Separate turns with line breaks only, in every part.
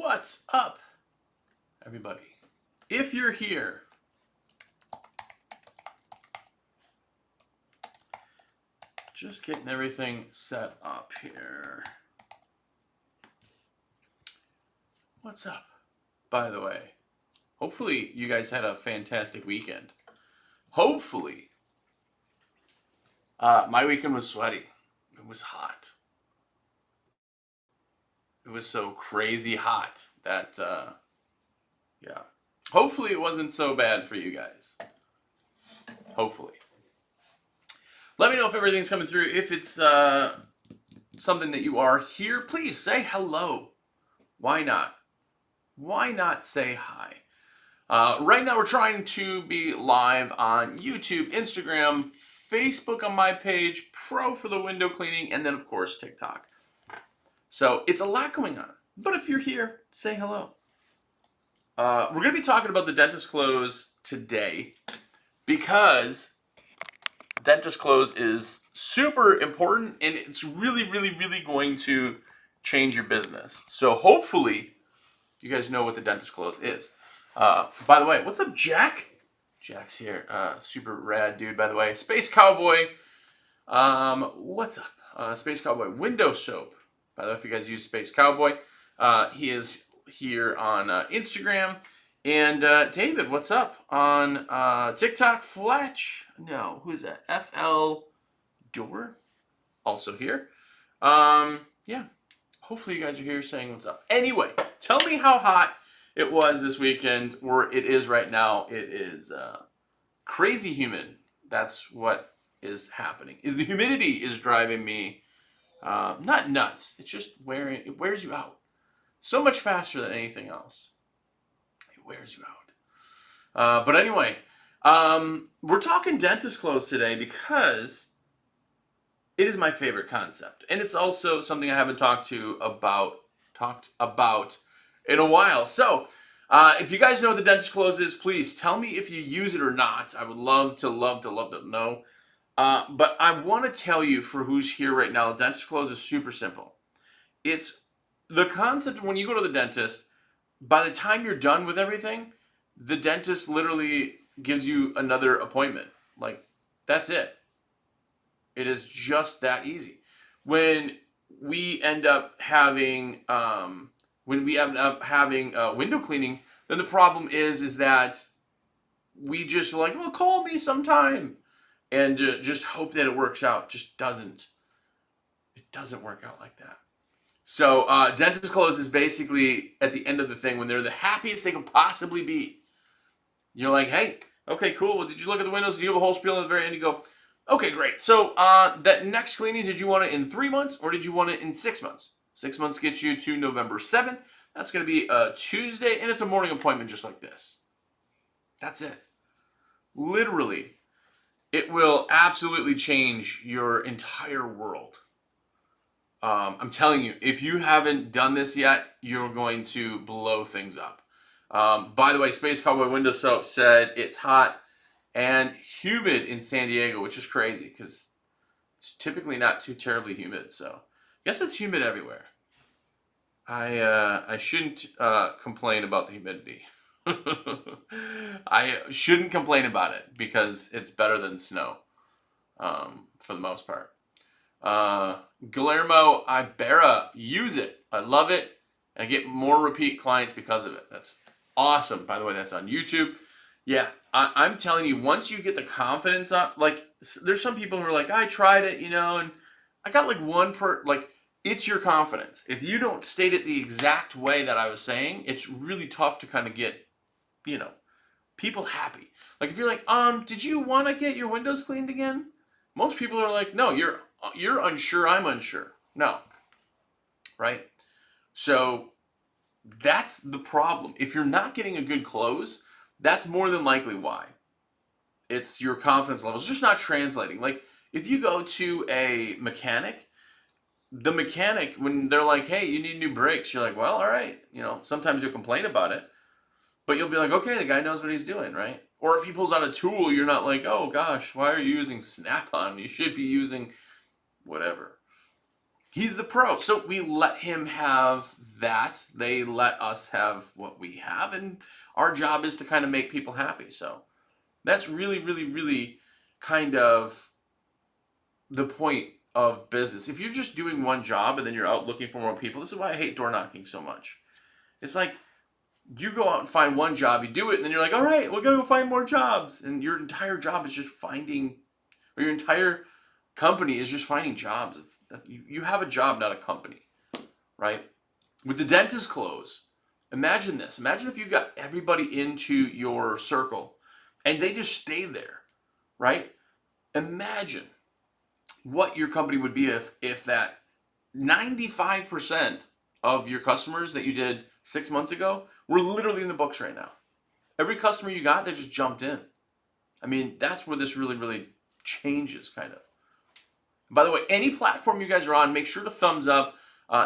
What's up, everybody? If you're here, just getting everything set up here. What's up? By the way, hopefully you guys had a fantastic weekend. Hopefully. My weekend was sweaty. It was hot. It was so crazy hot that, yeah. Hopefully it wasn't so bad for you guys. Hopefully. Let me know if everything's coming through. If it's something that you are here, please say hello. Why not? Why not say hi? Right now we're trying to be live on YouTube, Instagram, Facebook on my page, Pro for the window cleaning, and then of course TikTok. So it's a lot going on. But if you're here, say hello. We're going to be talking about the dentist close today because dentist close is super important and it's really going to change your business. So hopefully you guys know what the dentist close is. By the way, what's up, Jack? Jack's here. Super rad dude, by the way. Space Cowboy. What's up? Space Cowboy Window Soap. By the way, if you guys use Space Cowboy, he is here on Instagram. And David, what's up? On TikTok, Fletch. No, who's that? FL Door. Also here. Yeah. Hopefully you guys are here saying what's up. Anyway, tell me how hot it was this weekend, or it is right now. It is crazy humid. That's what is happening. The humidity is driving me not nuts. It's just it wears you out so much faster than anything else. It wears you out. But anyway, we're talking dentist close today because it is my favorite concept, and it's also something I haven't talked about in a while. So, if you guys know what the dentist close is, please tell me if you use it or not. I would love to know. But I want to tell you, for who's here right now, dentist close is super simple. It's the concept when you go to the dentist, by the time you're done with everything, the dentist literally gives you another appointment. Like, that's it. It is just that easy. When we end up having window cleaning, then the problem is that we just like, well, call me sometime, and just hope that it works out. Just doesn't. It doesn't work out like that. So dentist close is basically at the end of the thing when they're the happiest they could possibly be. You're like, hey, okay, cool. Well, did you look at the windows? Do you have a whole spiel at the very end? You go, okay, great. So that next cleaning, did you want it in 3 months or did you want it in 6 months? 6 months gets you to November 7th. That's going to be a Tuesday, and it's a morning appointment just like this. That's it. Literally, it will absolutely change your entire world. I'm telling you, if you haven't done this yet, you're going to blow things up. By the way, Space Cowboy Window Soap said it's hot and humid in San Diego, which is crazy because it's typically not too terribly humid. So I guess it's humid everywhere. I shouldn't complain about the humidity. I shouldn't complain about it because it's better than snow for the most part. Guillermo Ibarra, use it. I love it. I get more repeat clients because of it. That's awesome. By the way, that's on YouTube. Yeah, I'm telling you, once you get the confidence up, like there's some people who are like, I tried it, and I got like it's your confidence. If you don't state it the exact way that I was saying, it's really tough to kind of get, people happy. Like if you're like, did you want to get your windows cleaned again? Most people are like, no, you're unsure, I'm unsure. No. Right? So that's the problem. If you're not getting a good close, that's more than likely why. It's your confidence level. It's just not translating. Like if you go to a mechanic, the mechanic, when they're like, hey, you need new brakes, you're like, well, all right. Sometimes you'll complain about it, but you'll be like, okay, the guy knows what he's doing, right? Or if he pulls out a tool, you're not like, oh gosh, why are you using Snap-on? You should be using whatever. He's the pro. So we let him have that. They let us have what we have. And our job is to kind of make people happy. So that's really, really, really kind of the point of business. If you're just doing one job and then you're out looking for more people, this is why I hate door knocking so much. It's like you go out and find one job, you do it, and then you're like, all right, we're going to go find more jobs. And your entire job is just finding, or your entire company is just finding jobs. You have a job, not a company, right? With the dentist close, imagine this. Imagine if you got everybody into your circle and they just stay there, right? Imagine what your company would be if that 95% of your customers that you did 6 months ago were literally in the books right now. Every customer you got, they just jumped in. I mean, that's where this really, really changes, kind of. By the way, any platform you guys are on, make sure to thumbs up.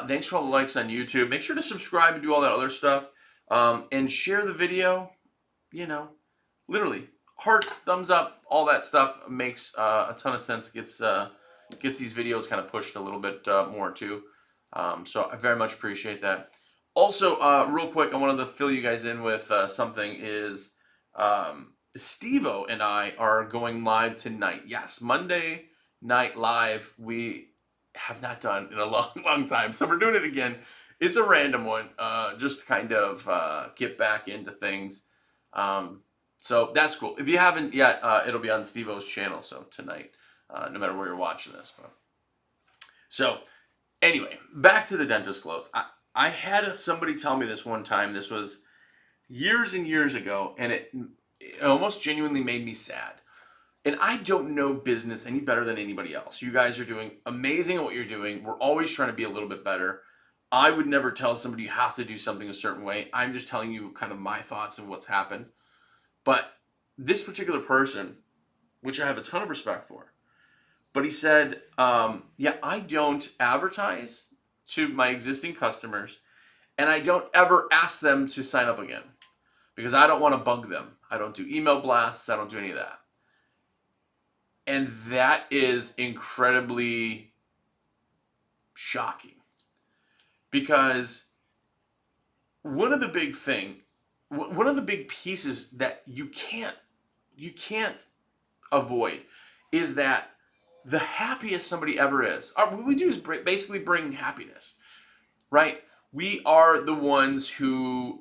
Thanks for all the likes on YouTube. Make sure to subscribe and do all that other stuff. And share the video. You know, literally, hearts, thumbs up, all that stuff makes a ton of sense. Gets these videos kind of pushed a little bit more too. So I very much appreciate that. Also, real quick, I wanted to fill you guys in with something is Steve-O and I are going live tonight. Yes, Monday Night Live. We have not done in a long, long time. So we're doing it again. It's a random one, just to kind of get back into things. So that's cool. If you haven't yet, it'll be on Steve-O's channel. So tonight, no matter where you're watching this. So anyway, back to the dentist close. I had somebody tell me this one time. This was years and years ago, and it almost genuinely made me sad. And I don't know business any better than anybody else. You guys are doing amazing at what you're doing. We're always trying to be a little bit better. I would never tell somebody you have to do something a certain way. I'm just telling you kind of my thoughts and what's happened. But this particular person, which I have a ton of respect for, but he said, yeah, I don't advertise to my existing customers, and I don't ever ask them to sign up again because I don't want to bug them. I don't do email blasts. I don't do any of that. And that is incredibly shocking because one of the big pieces that you can't avoid is that the happiest somebody ever is. What we do is basically bring happiness, right? We are the ones who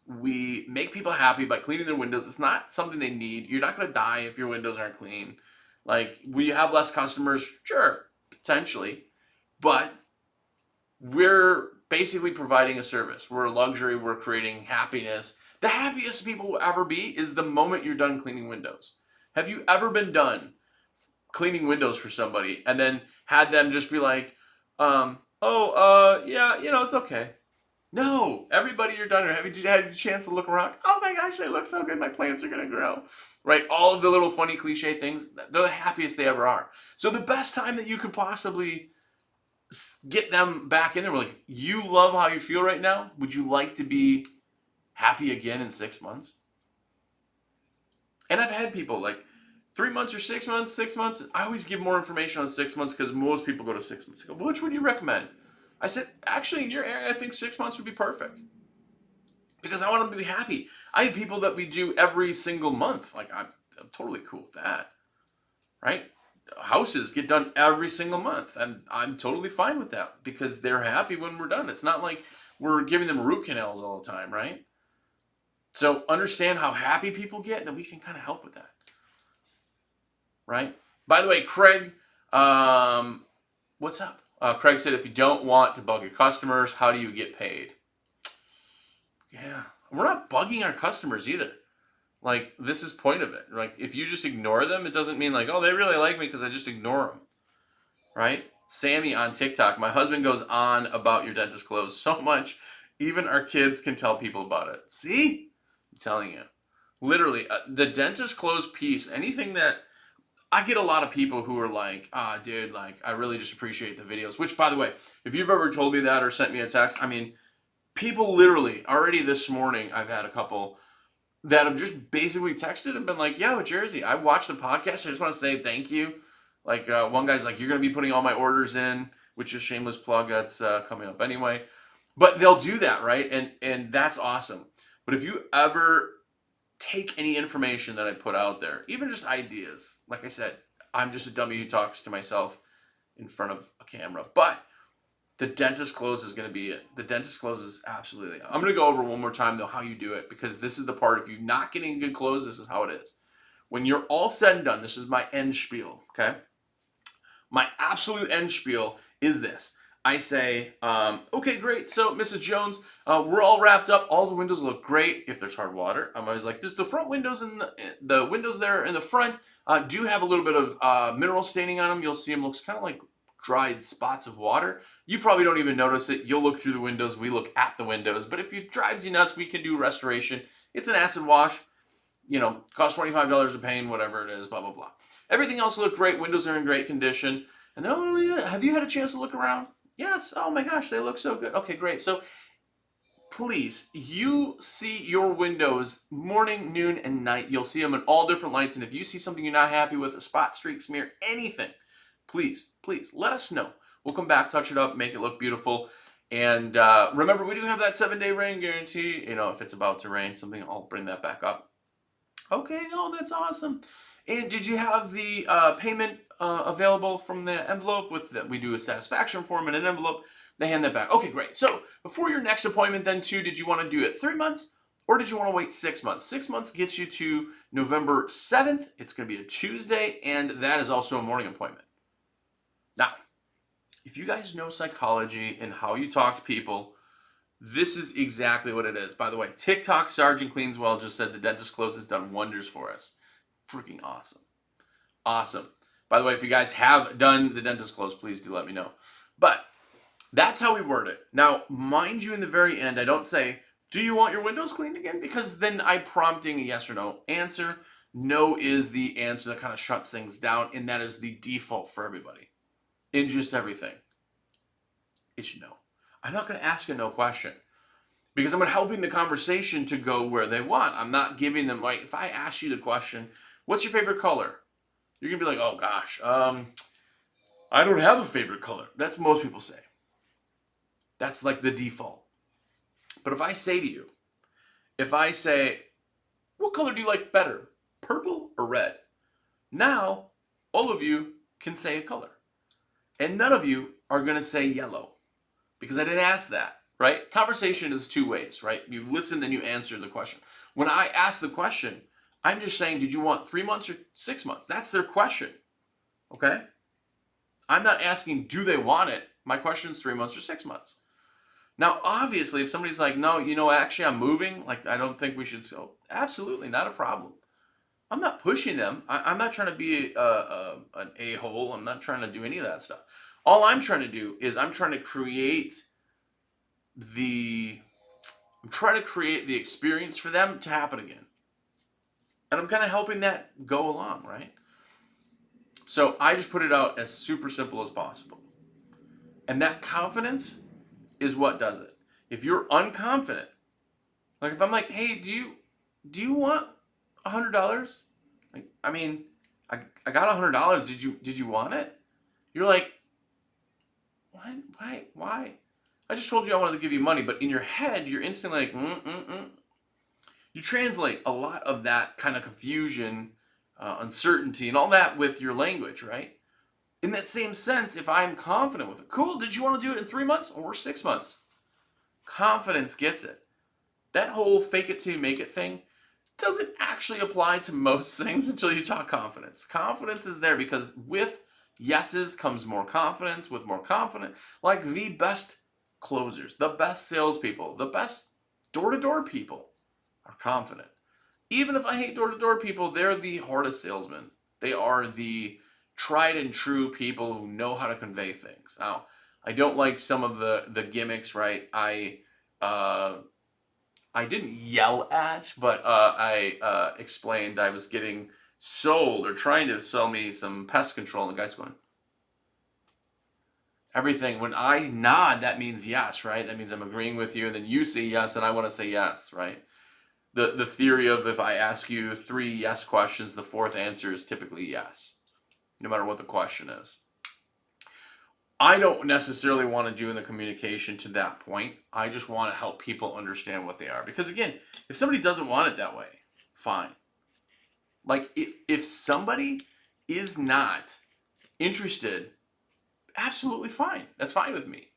we make people happy by cleaning their windows. It's not something they need. You're not going to die if your windows aren't clean. Like, will you have less customers? Sure, potentially. But we're basically providing a service. We're a luxury. We're creating happiness. The happiest people will ever be is the moment you're done cleaning windows. Have you ever been done cleaning windows for somebody and then had them just be like, yeah, it's okay? No, everybody you're done. Have you had a chance to look around? Oh my gosh, they look so good. My plants are going to grow. Right? All of the little funny cliche things, they're the happiest they ever are. So the best time that you could possibly get them back in there, like, you love how you feel right now. Would you like to be happy again in 6 months? And I've had people like 3 months or 6 months, 6 months. I always give more information on 6 months because most people go to 6 months. I go, which would you recommend? I said, actually, in your area, I think 6 months would be perfect. Because I want them to be happy. I have people that we do every single month. Like, I'm totally cool with that. Right? Houses get done every single month. And I'm totally fine with that. Because they're happy when we're done. It's not like we're giving them root canals all the time, right? So understand how happy people get, and then we can kind of help with that. Right? By the way, Craig, what's up? Craig said, if you don't want to bug your customers, how do you get paid? Yeah, we're not bugging our customers either. Like, this is point of it. Like, if you just ignore them, it doesn't mean like, oh, they really like me because I just ignore them. Right? Sammy on TikTok, my husband goes on about your dentist clothes so much, even our kids can tell people about it. See? I'm telling you. Literally, the dentist clothes piece, anything that, I get a lot of people who are like, dude, like, I really just appreciate the videos. Which, by the way, if you've ever told me that or sent me a text, I mean, people literally, already this morning, I've had a couple that have just basically texted and been like, yo, Jersey, I watched the podcast. I just want to say thank you. Like, one guy's like, you're going to be putting all my orders in. which is shameless plug. That's coming up anyway. But they'll do that, right? And that's awesome. But if you ever take any information that I put out there, even just ideas, like I said, I'm just a dummy who talks to myself in front of a camera. But the dentist close is going to be it. The dentist close is absolutely. I'm going to go over one more time, though, how you do it, because this is the part. If you're not getting a good close, this is how it is. When you're all said and done, this is my end spiel, okay? My absolute end spiel is this. I say, okay, great. So, Mrs. Jones, we're all wrapped up. All the windows look great. If there's hard water, I'm always like, there's the front windows and the windows there in the front do have a little bit of mineral staining on them. You'll see them looks kind of like dried spots of water. You probably don't even notice it. You'll look through the windows. We look at the windows. But if it drives you nuts, we can do restoration. It's an acid wash. You know, costs $25 a pane, whatever it is, blah, blah, blah. Everything else looked great. Windows are in great condition. And then, oh, yeah, have you had a chance to look around? Yes. Oh my gosh, they look so good. Okay, great. So please, you see your windows morning, noon, and night. You'll see them in all different lights. And if you see something you're not happy with, a spot, streak, smear, anything, please let us know. We'll come back, touch it up, make it look beautiful. And remember, we do have that 7-day rain guarantee. You know, if it's about to rain, something, I'll bring that back up. Okay, oh, that's awesome. And did you have the payment available from the envelope? We do a satisfaction form in an envelope. They hand that back. Okay, great. So before your next appointment then too, did you want to do it 3 months or did you want to wait 6 months? 6 months gets you to November 7th. It's going to be a Tuesday, and that is also a morning appointment. Now, if you guys know psychology and how you talk to people, this is exactly what it is. By the way, TikTok Sergeant Cleanswell just said the dentist close has done wonders for us. Freaking awesome. Awesome. By the way, if you guys have done the dentist close, please do let me know. But that's how we word it. Now, mind you, in the very end, I don't say, do you want your windows cleaned again? Because then I'm prompting a yes or no answer. No is the answer that kind of shuts things down, and that is the default for everybody. In just everything. It's no. I'm not going to ask a no question because I'm helping the conversation to go where they want. I'm not giving them, like, if I ask you the question, what's your favorite color? You're going to be like, oh gosh, I don't have a favorite color. That's what most people say. That's like the default. But if I say to you, what color do you like better? Purple or red? Now, all of you can say a color. And none of you are going to say yellow. Because I didn't ask that, right? Conversation is 2 ways, right? You listen and you answer the question. When I ask the question, I'm just saying, did you want 3 months or 6 months? That's their question, okay? I'm not asking, do they want it? My question is 3 months or 6 months. Now, obviously, if somebody's like, no, you know, actually, I'm moving. Like, I don't think we should go. Absolutely, not a problem. I'm not pushing them. I'm not trying to be an a-hole. I'm not trying to do any of that stuff. All I'm trying to do is I'm trying to create the experience for them to happen again. And I'm kind of helping that go along, right? So I just put it out as super simple as possible. And that confidence is what does it. If you're unconfident, like if I'm like, hey, do you want $100? Like, I mean, I got $100. Did you want it? You're like, why? I just told you I wanted to give you money, but in your head, you're instantly like, You translate a lot of that kind of confusion, uncertainty, and all that with your language, right? In that same sense, if I'm confident with it, cool, did you want to do it in 3 months or 6 months? Confidence gets it. That whole fake it till you make it thing doesn't actually apply to most things until you talk confidence. Confidence is there because with yeses comes more confidence. With more confidence, like the best closers, the best salespeople, the best door-to-door people are confident. Even if I hate door-to-door people, they're the hardest salesmen. They are the tried and true people who know how to convey things. Now, I don't like some of the gimmicks, right? I didn't yell at, but I explained I was getting sold or trying to sell me some pest control, and the guy's going, everything. When I nod, that means yes, right? That means I'm agreeing with you, and then you say yes, and I want to say yes, right? The theory of if I ask you 3 yes questions, the 4th answer is typically yes, no matter what the question is. I don't necessarily want to do in the communication to that point. I just want to help people understand what they are. Because again, if somebody doesn't want it that way, fine. Like if somebody is not interested, absolutely fine. That's fine with me.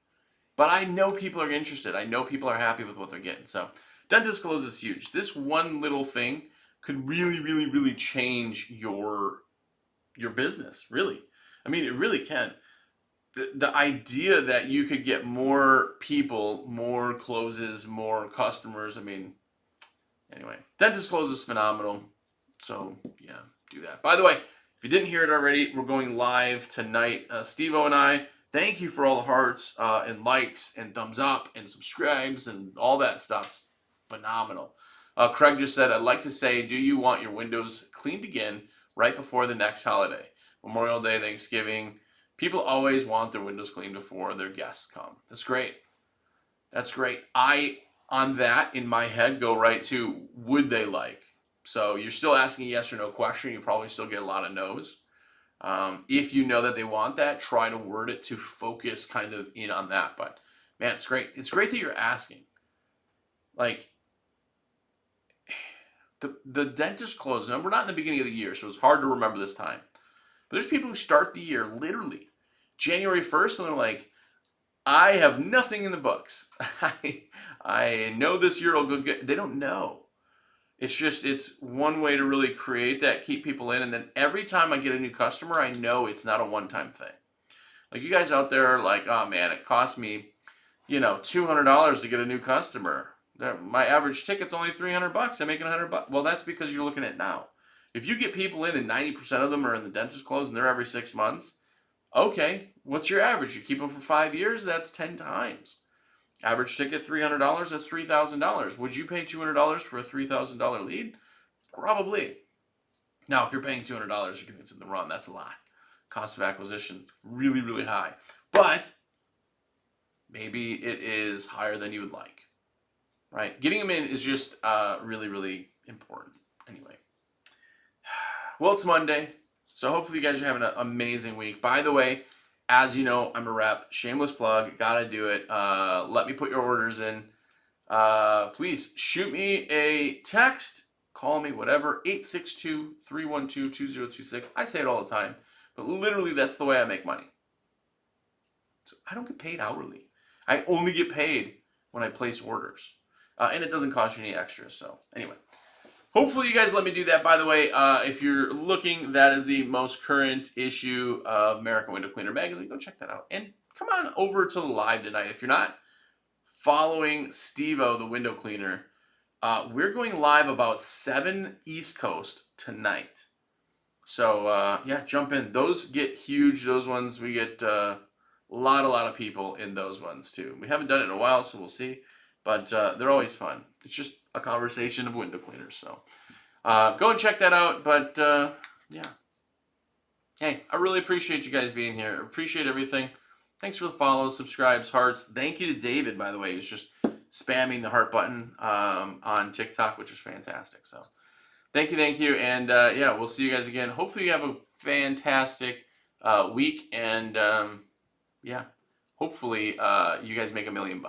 But I know people are interested. I know people are happy with what they're getting. So dentist close is huge. This one little thing could really, really, really change your business. Really. I mean, it really can. The idea that you could get more people, more closes, more customers. I mean, anyway, dentist close is phenomenal. So yeah, do that. By the way, if you didn't hear it already, we're going live tonight. Steve-O and I, thank you for all the hearts and likes and thumbs up and subscribes and all that stuff. Phenomenal. Craig just said, I'd like to say, do you want your windows cleaned again right before the next holiday? Memorial Day, Thanksgiving. People always want their windows cleaned before their guests come. That's great. That's great. On that, in my head, go right to, would they like? So you're still asking a yes or no question. You probably still get a lot of no's. If you know that they want that, try to word it to focus kind of in on that. But man, it's great. It's great that you're asking. Like, the dentist closed. Now, we're not in the beginning of the year, so it's hard to remember this time. But there's people who start the year literally January 1st, and they're like, I have nothing in the books. I know this year will go good. They don't know. It's one way to really create that, keep people in. And then every time I get a new customer, I know it's not a one-time thing. Like you guys out there are like, oh man, it cost me, $200 to get a new customer. My average ticket's only $300. I'm making $100. Well, that's because you're looking at now. If you get people in and 90% of them are in the dentist close and they're every 6 months, okay, what's your average? You keep them for 5 years, that's 10 times. Average ticket $300, that's $3,000. Would you pay $200 for a $3,000 lead? Probably. Now, if you're paying $200, you're doing something wrong. That's a lot. Cost of acquisition, really, really high. But maybe it is higher than you would like, right? Getting them in is just really, really important. Anyway. Well, it's Monday, so hopefully you guys are having an amazing week. By the way, as you know, I'm a rep. Shameless plug. Gotta do it. Let me put your orders in. Please shoot me a text. Call me, whatever. 862-312-2026. I say it all the time. But literally, that's the way I make money. So I don't get paid hourly. I only get paid when I place orders. And it doesn't cost you any extra. So anyway. Hopefully you guys let me do that. By the way, if you're looking, that is the most current issue of American Window Cleaner Magazine. Go check that out. And come on over to the live tonight. If you're not following Steve-O, the window cleaner, we're going live about 7 East Coast tonight. So, yeah, jump in. Those get huge. Those ones, we get a lot of people in those ones, too. We haven't done it in a while, so we'll see. But they're always fun. It's just a conversation of window cleaners. So go and check that out. But yeah. Hey, I really appreciate you guys being here. Appreciate everything. Thanks for the follows, subscribes, hearts. Thank you to David, by the way. He's just spamming the heart button on TikTok, which is fantastic. So thank you. And yeah, we'll see you guys again. Hopefully you have a fantastic week. And yeah, hopefully you guys make $1 million.